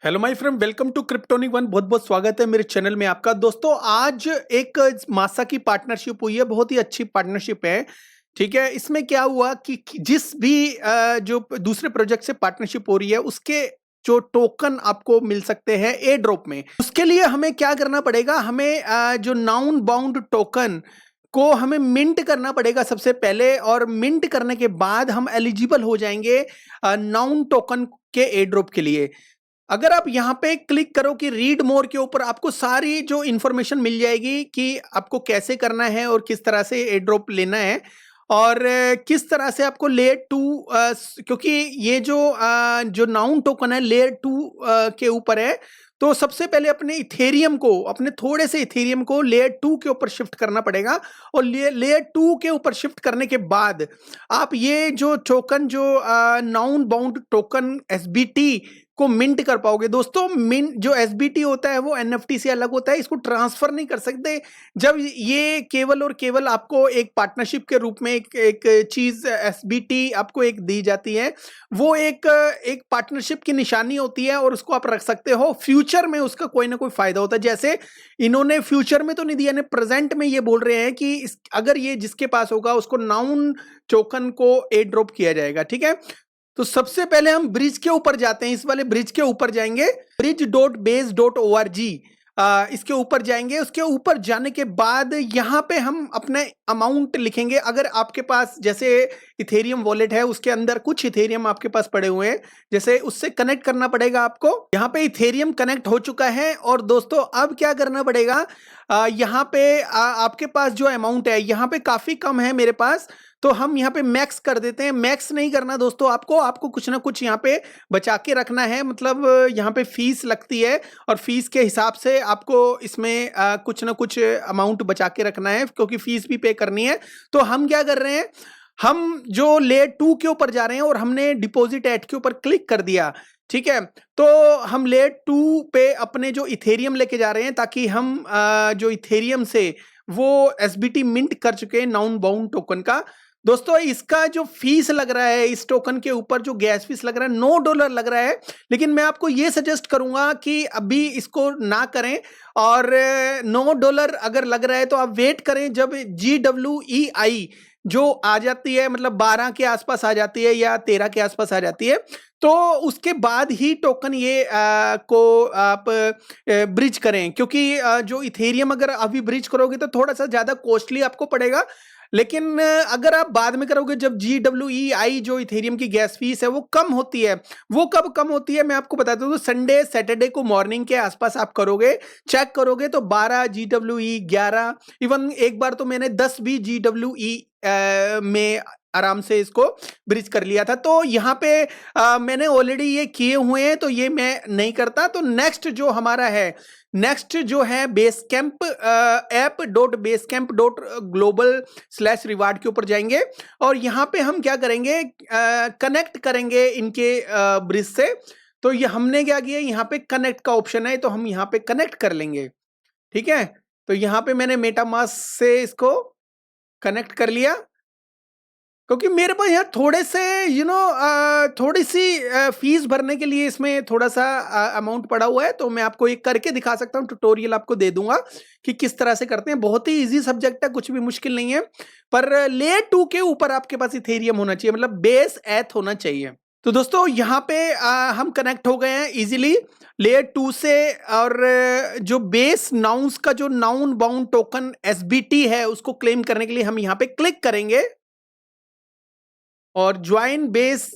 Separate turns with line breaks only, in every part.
Hello my friend, welcome to Kryptonic one. बहुत बहुत स्वागत है मेरे चैनल में आपका। दोस्तों, आज एक मासा की पार्टनरशिप हुई है, बहुत ही अच्छी पार्टनरशिप है। ठीक है, इसमें क्या हुआ कि जिस भी जो दूसरे प्रोजेक्ट से पार्टनरशिप हो रही है उसके जो टोकन आपको मिल सकते हैं ए ड्रॉप में, उसके लिए हमें क्या करना पड़ेगा? हमें जो नाउन बाउंड टोकन को हमें मिंट करना पड़ेगा सबसे पहले, और मिंट करने के बाद हम एलिजिबल हो जाएंगे नाउन टोकन के ए ड्रॉप के लिए। अगर आप यहाँ पे क्लिक करो कि रीड मोर के ऊपर, आपको सारी जो इंफॉर्मेशन मिल जाएगी कि आपको कैसे करना है और किस तरह से एयर ड्रॉप लेना है, और किस तरह से आपको लेयर टू, क्योंकि ये जो नाउन टोकन है लेयर टू के ऊपर है, तो सबसे पहले अपने इथेरियम को, अपने थोड़े से इथेरियम को लेयर टू के ऊपर शिफ्ट करना पड़ेगा। और लेयर टू के ऊपर शिफ्ट करने के बाद आप ये जो टोकन, जो नाउन बाउंड टोकन एसबीटी को मिंट कर पाओगे। दोस्तों, मिंट जो एसबीटी होता है वो एनएफटी से अलग होता है, इसको ट्रांसफर नहीं कर सकते। जब ये केवल और केवल आपको एक पार्टनरशिप के रूप में एक चीज एसबीटी आपको एक दी जाती है, वो एक पार्टनरशिप की निशानी होती है और उसको आप रख सकते हो। फ्यूचर में उसका कोई ना कोई फायदा होता है। जैसे इन्होंने फ्यूचर में तो नहीं दिया, प्रेजेंट में ये बोल रहे हैं कि अगर ये जिसके पास होगा उसको नाउन टोकन को एयर ड्रॉप किया जाएगा। ठीक है, तो सबसे पहले हम ब्रिज के ऊपर जाते हैं, इस वाले ब्रिज के ऊपर जाएंगे, bridge.base.org, इसके ऊपर जाएंगे। उसके ऊपर जाने के बाद यहाँ पे हम अपने अमाउंट लिखेंगे। अगर आपके पास जैसे इथेरियम वॉलेट है, उसके अंदर कुछ इथेरियम आपके पास पड़े हुए हैं, जैसे उससे कनेक्ट करना पड़ेगा आपको। यहाँ पे इथेरियम कनेक्ट हो चुका है। और दोस्तों, अब क्या करना पड़ेगा? यहाँ पे आपके पास जो अमाउंट है यहाँ पे काफी कम है मेरे पास, तो हम यहाँ पे मैक्स कर देते हैं। मैक्स नहीं करना दोस्तों, आपको कुछ ना कुछ यहाँ पे बचा के रखना है। मतलब यहाँ पे फीस लगती है और फीस के हिसाब से आपको इसमें कुछ ना कुछ अमाउंट बचा के रखना है, क्योंकि फीस भी पे करनी है। तो हम क्या कर रहे हैं, हम जो लेयर टू के ऊपर जा रहे हैं और हमने डिपॉजिट एट के ऊपर क्लिक कर दिया। ठीक है, तो हम लेयर टू पे अपने जो इथेरियम लेके जा रहे हैं, ताकि हम जो इथेरियम से वो एसबीटी मिंट कर चुके हैं नाउन बाउंड टोकन का। दोस्तों, इसका जो फीस लग रहा है, इस टोकन के ऊपर जो गैस फीस लग रहा है, $9 लग रहा है। लेकिन मैं आपको ये सजेस्ट करूंगा कि अभी इसको ना करें, और $9 अगर लग रहा है तो आप वेट करें जब GWEI जो आ जाती है, मतलब 12 के आसपास आ जाती है या 13 के आसपास आ जाती है, तो उसके बाद ही टोकन ये को आप ब्रिज करें। क्योंकि जो इथेरियम अगर अभी ब्रिज करोगे तो थोड़ा सा ज्यादा कॉस्टली आपको पड़ेगा। लेकिन अगर आप बाद में करोगे, जब GWEI जो इथेरियम की गैस फीस है वो कम होती है, वो कब कम होती है मैं आपको बताता हूँ। तो संडे सैटरडे को मॉर्निंग के आसपास आप करोगे, चेक करोगे तो 12 GWE, 11, इवन एक बार तो मैंने 10 भी GWE में आराम से इसको ब्रिज कर लिया था। तो यहाँ पे मैंने ऑलरेडी ये किए हुए हैं, तो ये मैं नहीं करता। तो नेक्स्ट जो हमारा है, नेक्स्ट जो है Basecamp app dot Basecamp dot global slash reward के ऊपर जाएंगे, और यहाँ पे हम क्या करेंगे, कनेक्ट करेंगे इनके ब्रिज से। तो ये हमने क्या किया, यहाँ पे कनेक्ट का ऑप्शन है, तो हम यहाँ पे कनेक्ट कर लेंगे। ठीक है, तो यहाँ पे मैंने मेटामास्क से इसको कनेक्ट कर लिया, क्योंकि मेरे पास यहाँ थोड़े से थोड़ी सी फीस भरने के लिए इसमें थोड़ा सा अमाउंट पड़ा हुआ है। तो मैं आपको एक करके दिखा सकता हूँ, ट्यूटोरियल आपको दे दूंगा कि किस तरह से करते हैं। बहुत ही इजी सब्जेक्ट है, कुछ भी मुश्किल नहीं है। पर लेयर टू के ऊपर आपके पास इथेरियम होना चाहिए, मतलब बेस एथ होना चाहिए। तो दोस्तों, यहाँ पे हम कनेक्ट हो गए हैं इजीली लेयर टू से। और जो बेस नाउन्स का जो नाउन बाउंड टोकन एसबीटी है उसको क्लेम करने के लिए हम यहाँ पे क्लिक करेंगे, और ज्वाइन बेस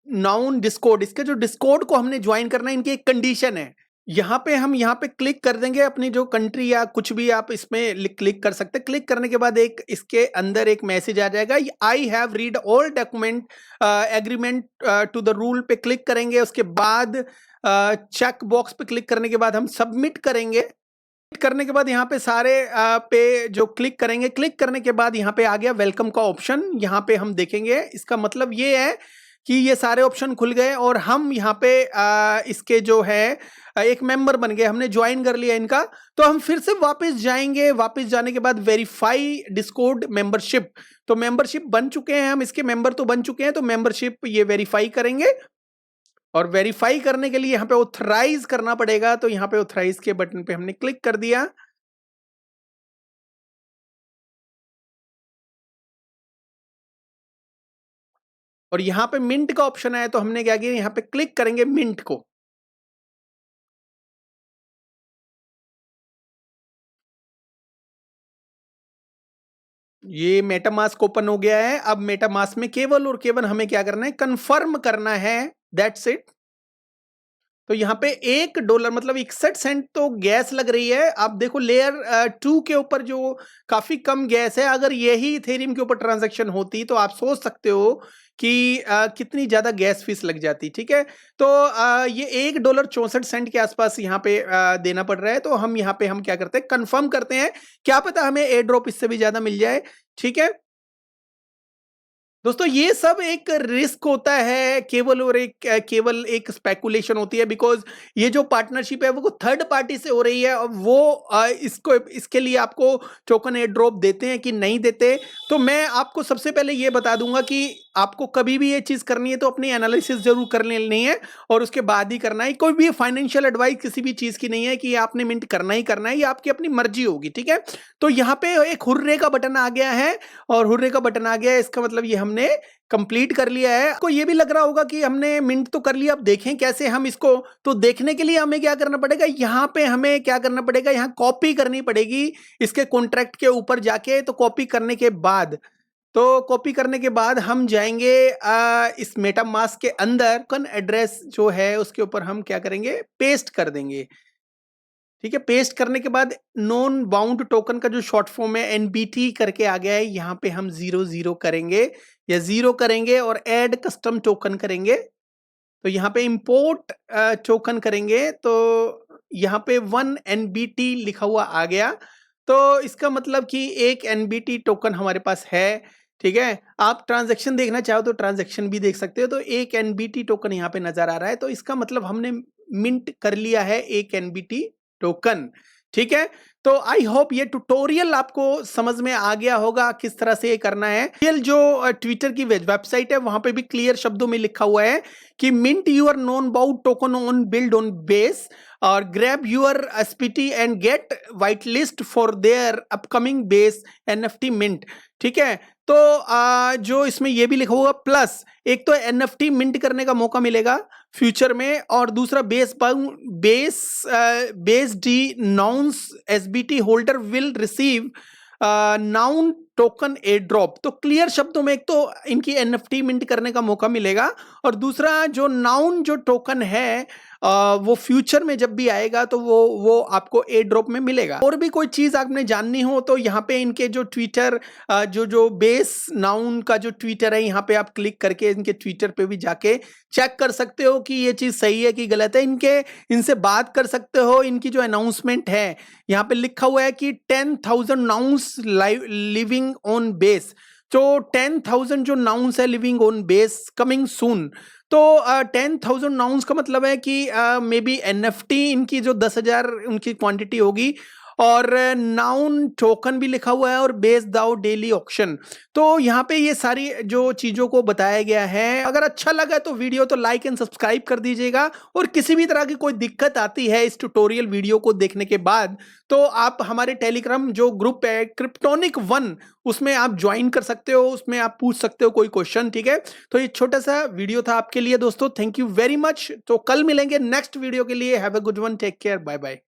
नाउन डिस्कॉर्ड, इसके जो डिस्कॉर्ड को हमने ज्वाइन करना है, इनकी एक कंडीशन है। यहाँ पे हम यहाँ पे क्लिक कर देंगे, अपनी जो कंट्री या कुछ भी आप इसमें क्लिक कर सकते हैं। क्लिक करने के बाद एक इसके अंदर एक मैसेज आ जाएगा, I have read all document agreement to the rule पे क्लिक करेंगे। उसके बाद चेक बॉक्स पे क्लिक करने के बाद हम सबमिट करेंगे। करने के बाद यहाँ पे सारे पे जो क्लिक करेंगे, क्लिक करने के बाद यहाँ पे आ गया वेलकम का ऑप्शन। यहाँ पे हम देखेंगे, इसका मतलब ये है कि ये सारे ऑप्शन खुल गए और हम यहाँ पे इसके जो है एक मेंबर बन गए, हमने ज्वाइन कर लिया इनका। तो हम फिर से वापस जाएंगे, वापस जाने के बाद वेरीफाई डिस्कॉर्ड मेंबरशिप, तो मेंबरशिप बन चुके हैं हम, इसके मेंबर तो बन चुके हैं, तो मेंबरशिप ये वेरीफाई करेंगे। और वेरीफाई करने के लिए यहाँ पे ऑथराइज करना पड़ेगा, तो यहाँ पे ऑथराइज के बटन पे हमने क्लिक कर दिया। और यहाँ पे मिंट का ऑप्शन आया, तो हमने क्या किया, यहाँ पे क्लिक करेंगे मिंट को। ये मेटामास्क ओपन हो गया है। अब मेटामास्क में केवल और केवल हमें क्या करना है, कंफर्म करना है, दैट्स इट। तो यहाँ पे $1 मतलब 61 सेंट तो गैस लग रही है। आप देखो लेयर 2 के ऊपर जो काफी कम गैस है, अगर यही इथेरियम के ऊपर ट्रांजैक्शन होती तो आप सोच सकते हो कि कितनी ज्यादा गैस फीस लग जाती। ठीक है, तो ये $1.64 के आसपास यहाँ पे देना पड़ रहा है। तो हम यहाँ पे हम क्या करते हैं, कंफर्म करते हैं, क्या पता हमें एयर ड्रॉप इससे भी ज्यादा मिल जाए। ठीक है दोस्तों, ये सब एक रिस्क होता है, केवल एक स्पेकुलेशन होती है, बिकॉज ये जो पार्टनरशिप है वो थर्ड पार्टी से हो रही है। और वो इसके लिए आपको टोकन एयर ड्रॉप देते हैं कि नहीं देते। तो मैं आपको सबसे पहले ये बता दूंगा कि आपको कभी भी ये चीज करनी है तो अपनी एनालिसिस जरूर कर लेनी है, और उसके बाद ही करना है। कोई भी फाइनेंशियल एडवाइस किसी भी चीज की नहीं है कि आपने मिंट करना ही करना है, ये आपकी अपनी मर्जी होगी। ठीक है, तो यहाँ पे एक हुर्रे का बटन आ गया है, और हुर्रे का बटन आ गया है, इसका मतलब ये हमने कंप्लीट कर लिया है। आपको ये भी लग रहा होगा कि हमने मिंट तो कर लिया, अब देखें कैसे हम इसको। तो देखने के लिए हमें क्या करना पड़ेगा, यहाँ पे हमें क्या करना पड़ेगा, यहाँ कॉपी करनी पड़ेगी इसके कॉन्ट्रैक्ट के ऊपर जाके। तो कॉपी करने के बाद हम जाएंगे इस मेटामास्क के अंदर, टोकन एड्रेस जो है उसके ऊपर हम क्या करेंगे, पेस्ट कर देंगे। ठीक है, पेस्ट करने के बाद नॉन बाउंड टोकन का जो शॉर्ट फॉर्म है एनबीटी करके आ गया है, यहाँ पे हम 00 करेंगे या 0 करेंगे और ऐड कस्टम टोकन करेंगे। तो यहाँ पे इंपोर्ट टोकन करेंगे, तो यहाँ पे 1 एनबीटी लिखा हुआ आ गया। तो इसका मतलब कि एक एनबीटी टोकन हमारे पास है। ठीक है, आप ट्रांजैक्शन देखना चाहो तो ट्रांजैक्शन भी देख सकते हो। तो एक एनबीटी टोकन यहाँ पे नजर आ रहा है, तो इसका मतलब हमने मिंट कर लिया है एक एनबीटी टोकन। ठीक है, तो आई होप ये ट्यूटोरियल आपको समझ में आ गया होगा किस तरह से ये करना है। जो ट्विटर की वेबसाइट है वहां पे भी क्लियर शब्दों में लिखा हुआ है कि mint your non bout token on build on base और grab your SPT and get white list for their upcoming base NFT mint. ठीक है, तो जो इसमें ये भी लिखा हुआ प्लस, एक तो एनएफटी मिंट करने का मौका मिलेगा फ्यूचर में, और दूसरा base D nouns SBT holder will receive noun token air drop. तो क्लियर शब्दों में एक तो इनकी एनएफटी मिंट करने का मौका मिलेगा, और दूसरा जो नाउन जो टोकन है वो फ्यूचर में जब भी आएगा तो वो आपको एयर ड्रॉप में मिलेगा। और भी कोई चीज आपने जाननी हो तो यहाँ पे इनके जो ट्विटर जो बेस नाउन का जो ट्विटर है, यहाँ पे आप क्लिक करके इनके ट्विटर पे भी जाके चेक कर सकते हो कि ये चीज सही है कि गलत है। इनसे बात कर सकते हो। इनकी जो अनाउंसमेंट है यहाँ पे लिखा हुआ है कि 10,000 नाउन्स लिविंग ऑन बेस। तो 10,000 जो नाउन्स है living on base coming soon. तो 10,000 नाउन्स का मतलब है कि मे बी एनएफटी इनकी जो 10,000 उनकी क्वांटिटी होगी, और नाउन टोकन भी लिखा हुआ है, और बेस दाउ डेली ऑक्शन। तो यहाँ पे ये सारी जो चीजों को बताया गया है। अगर अच्छा लगा तो वीडियो तो लाइक एंड सब्सक्राइब कर दीजिएगा, और किसी भी तरह की कोई दिक्कत आती है इस ट्यूटोरियल वीडियो को देखने के बाद तो आप हमारे टेलीग्राम जो ग्रुप है क्रिप्टोनिक 1, उसमें आप ज्वाइन कर सकते हो, उसमें आप पूछ सकते हो कोई क्वेश्चन। ठीक है, तो ये छोटा सा वीडियो था आपके लिए दोस्तों। Thank you very much. तो कल मिलेंगे नेक्स्ट वीडियो के लिए। Have a good one, take care, bye bye.